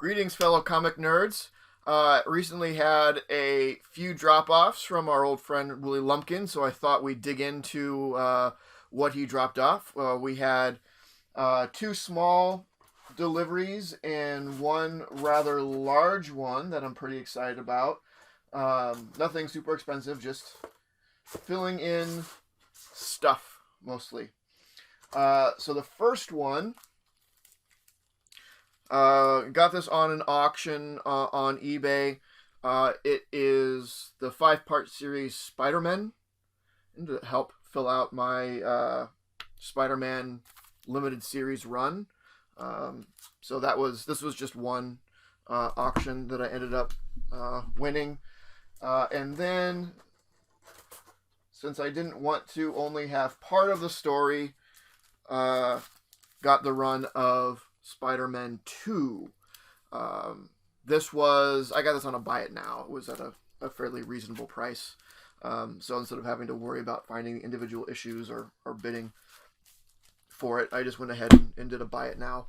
Greetings, fellow comic nerds. Recently had a few drop-offs from our old friend Willie Lumpkin, so I thought we'd dig into what he dropped off. We had two small deliveries and one rather large one that I'm pretty excited about. Nothing super expensive, just filling in stuff mostly. So the first one, got this on an auction on eBay. It is the 5-part series Spider-Man, to help fill out my Spider-Man limited series run. So this was just one auction that I ended up winning. And then, since I didn't want to only have part of the story, got the run of Spider-Man 2. I got this on a buy it now. It was at a fairly reasonable price. So instead of having to worry about finding individual issues or bidding for it, I just went ahead and did a buy it now.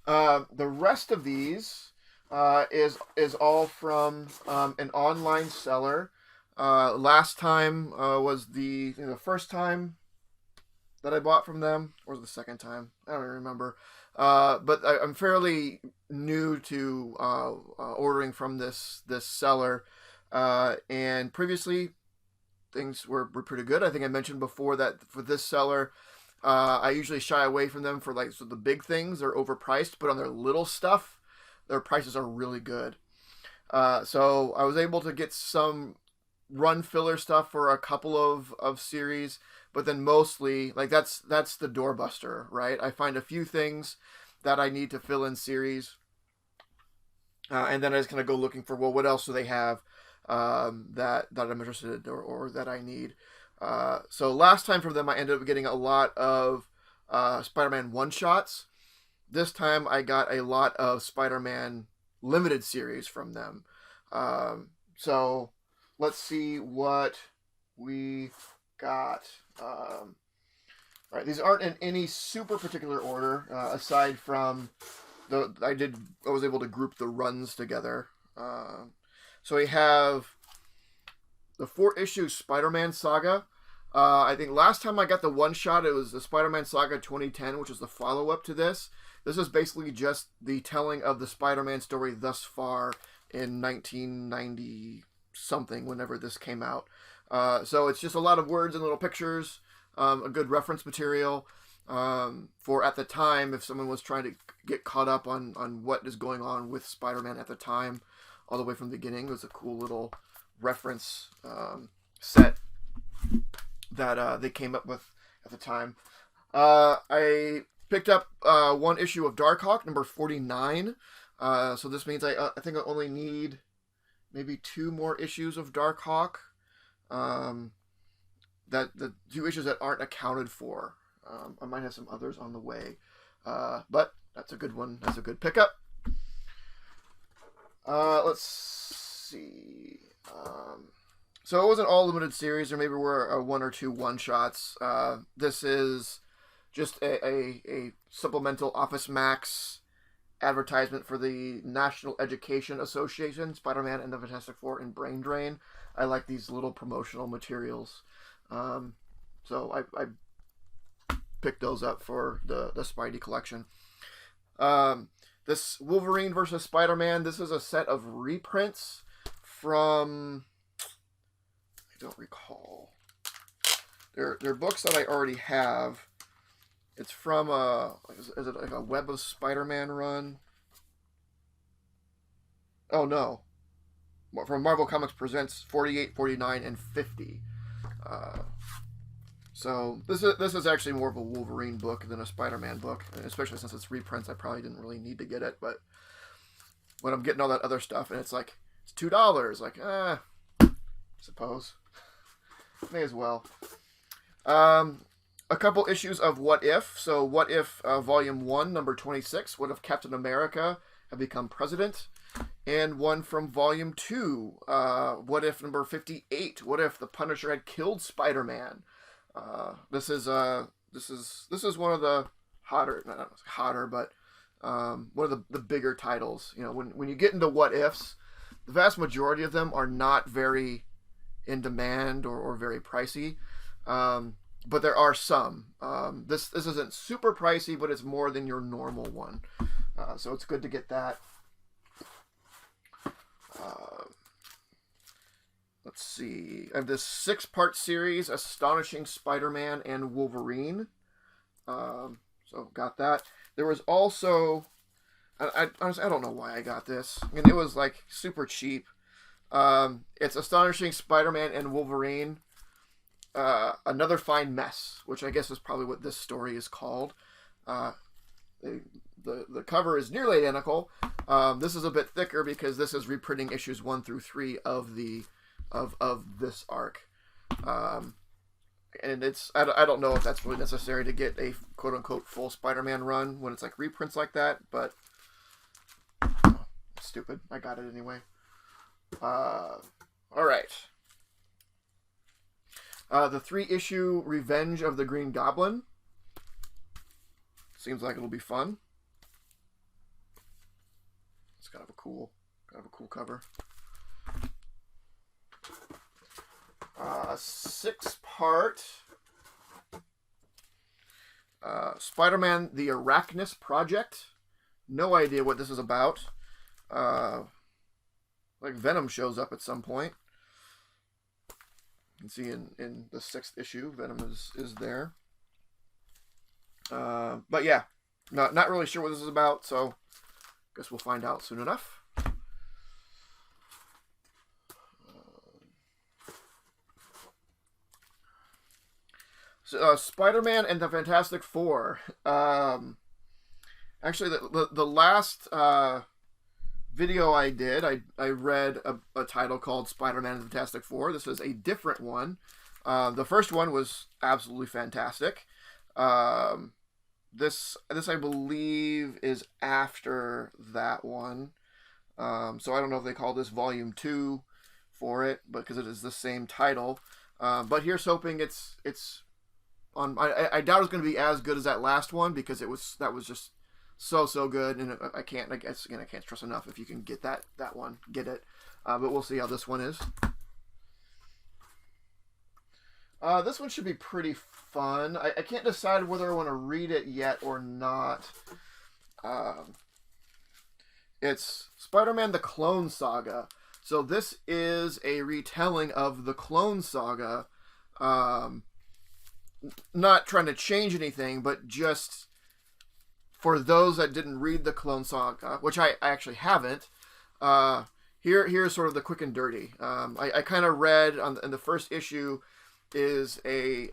The rest of these is all from an online seller. Last time was the first time that I bought from them, or was it the second time? I don't even remember. But I'm fairly new to ordering from this seller, and previously things were pretty good. I think I mentioned before that for this seller, I usually shy away from them for the big things. They're overpriced, but on their little stuff, their prices are really good. So I was able to get some run filler stuff for a couple of series, but then mostly that's the doorbuster, right? I find a few things that I need to fill in series, and then I just kind of go looking for, well, what else do they have that I'm interested in or that I need. So last time from them, I ended up getting a lot of Spider-Man one-shots. This time I got a lot of Spider-Man limited series from them. So let's see what we got. All right, these aren't in any super particular order, aside from I was able to group the runs together. So we have the 4-issue SpiderMan Saga. I think last time I got the one shot, it was the SpiderMan Saga 2010, which is the follow-up to this. This is basically just the telling of the Spider-Man story thus far in 1990 something, whenever this came out. So it's just a lot of words and little pictures, a good reference material for at the time, if someone was trying to get caught up on what is going on with Spider-Man at the time, all the way from the beginning. It was a cool little reference set that they came up with at the time. I picked up one issue of Darkhawk, number 49. So this means I think I only need maybe 2 more issues of Darkhawk. That the 2 issues that aren't accounted for. I might have some others on the way, but that's a good one. That's a good pickup. Let's see. So it wasn't all limited series. There maybe were 1 or 2 one-shots. This is just a supplemental Office Max advertisement for the National Education Association, Spider-Man and the Fantastic Four, and Brain Drain. I like these little promotional materials. So I picked those up for the Spidey collection. This Wolverine versus Spider-Man, this is a set of reprints from, I don't recall. They're books that I already have. It's from is it like a Web of Spider-Man run? Oh no. From Marvel Comics Presents 48, 49, and 50. So this is actually more of a Wolverine book than a Spider-Man book, especially since it's reprints. I probably didn't really need to get it, but when I'm getting all that other stuff and it's $2, I suppose may as well. A couple issues of What If. So What If Volume 1, number 26, What If Captain America had become president? And one from Volume 2, What If number 58, What If the Punisher had killed Spider-Man? This is one of the hotter, not hotter, but one of the bigger titles. You know, when you get into what ifs, the vast majority of them are not very in demand or very pricey. But there are some. This isn't super pricey, but it's more than your normal one. So it's good to get that. Let's see. I have this 6-part series, Astonishing Spider-Man and Wolverine. So got that. There was also, I honestly, I don't know why I got this. I mean, it was like super cheap. It's Astonishing Spider-Man and Wolverine. Another Fine Mess, which I guess is probably what this story is called. The cover is nearly identical. This is a bit thicker because this is reprinting issues 1 through 3 of this arc. And it's I don't know if that's really necessary to get a quote unquote full Spider-Man run when it's like reprints like that, but stupid. I got it anyway. All right. The 3-issue Revenge of the Green Goblin. Seems like it'll be fun. It's kind of a cool cover. 6-part Spider-Man the Therachnids Project. No idea what this is about. Like Venom shows up at some point. You can see in the 6th issue, Venom is there. But yeah, not really sure what this is about, so guess we'll find out soon enough. So, Spider-Man and the Fantastic Four. Actually, the last video I did, I read a title called Spider-Man and the Fantastic Four. This is a different one. The first one was absolutely fantastic. This I believe is after that one. So I don't know if they call this Volume 2 for it, because it is the same title. But here's hoping it's on. I doubt it's going to be as good as that last one, because that was just so good, and I guess again I can't stress enough, if you can get that one, get it. But we'll see how this one is. This one should be pretty fun. I can't decide whether I want to read it yet or not. It's Spider-Man the Clone Saga. So this is a retelling of the Clone Saga. Not trying to change anything, but just for those that didn't read the Clone Saga, which I actually haven't, here's sort of the quick and dirty. I kind of read in the first issue is a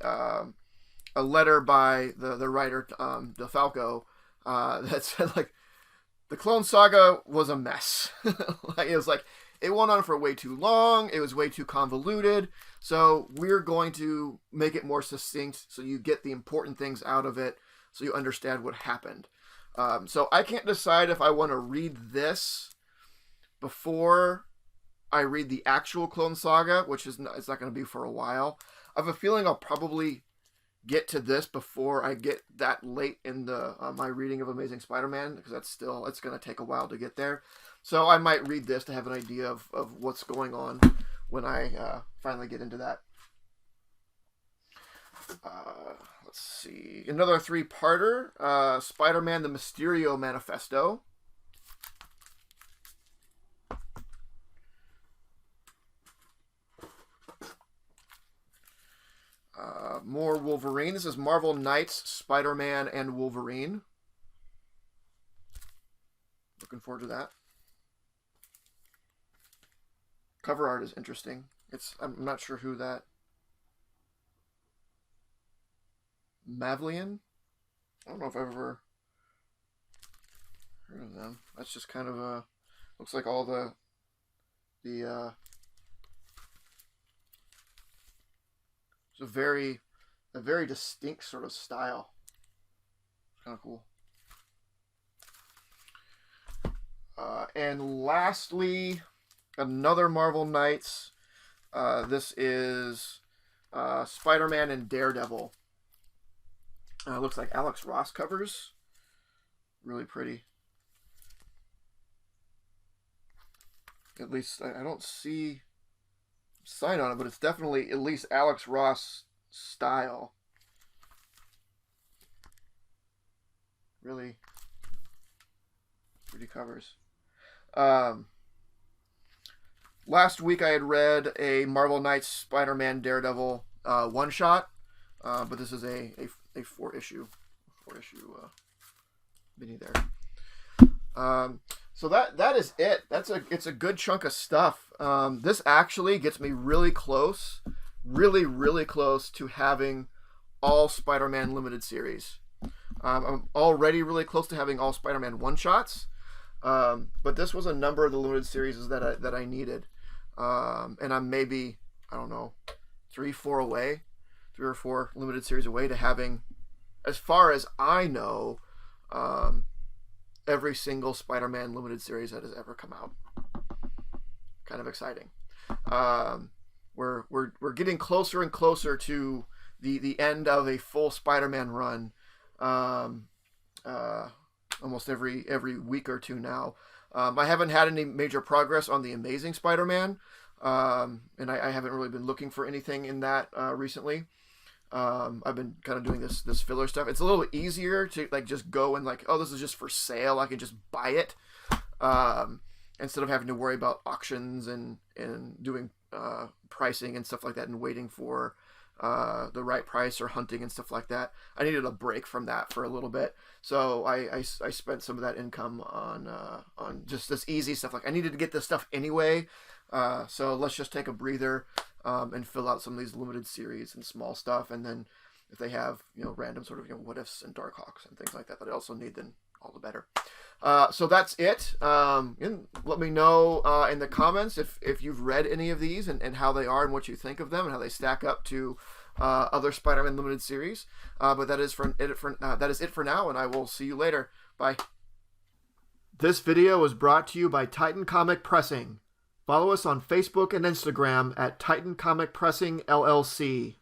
letter by the writer DeFalco that said, like, the Clone Saga was a mess. Like, it was like, it went on for way too long, it was way too convoluted, so we're going to make it more succinct so you get the important things out of it, so you understand what happened. So I can't decide if I want to read this before I read the actual Clone Saga, which it's not going to be for a while. I have a feeling I'll probably get to this before I get that late in the my reading of Amazing Spider-Man, because it's going to take a while to get there. So I might read this to have an idea of what's going on when I finally get into that. Let's see. Another 3-parter, Spider-Man the Mysterio Manifesto. More Wolverine. This is Marvel Knights, Spider-Man and Wolverine. Looking forward to that. Cover art is interesting. I'm not sure who that... Mavlian? I don't know if I've ever heard of them. That's just kind of a... Looks like all the it's a very distinct sort of style. Kind of cool. And lastly, another Marvel Knights. This is Spider-Man and Daredevil. Looks like Alex Ross covers. Really pretty. at least I don't see sign on it, but it's definitely at least Alex Ross style. Really pretty covers. Last week I had read a Marvel Knights Spider-Man Daredevil one shot, but this is a 4-issue mini there. So that is it. It's a good chunk of stuff. This actually gets me really close to having all Spider-Man limited series. I'm already really close to having all Spider-Man one shots, but this was a number of the limited series that I needed, and I'm maybe, I don't know, 3 or 4 limited series away to having, as far as I know, every single Spider-Man limited series that has ever come out. Kind of exciting. We're getting closer and closer to the end of a full Spider-Man run. Almost every week or two now. I haven't had any major progress on the Amazing Spider-Man, and I haven't really been looking for anything in that recently. I've been kind of doing this filler stuff. It's a little easier to like just go and like, oh, this is just for sale. I can just buy it instead of having to worry about auctions and doing pricing and stuff like that and waiting for the right price or hunting and stuff like that. I needed a break from that for a little bit, so I spent some of that income on just this easy stuff. Like I needed to get this stuff anyway, so let's just take a breather and fill out some of these limited series and small stuff, and then if they have random sort of what ifs and Darkhawks and things like that I also need, then all the better. So that's it. And let me know in the comments if you've read any of these and how they are and what you think of them and how they stack up to other Spider-Man limited series. But that is it for now, and I will see you later. Bye. This video was brought to you by Titan Comic Pressing. Follow us on Facebook and Instagram at Titan Comic Pressing LLC.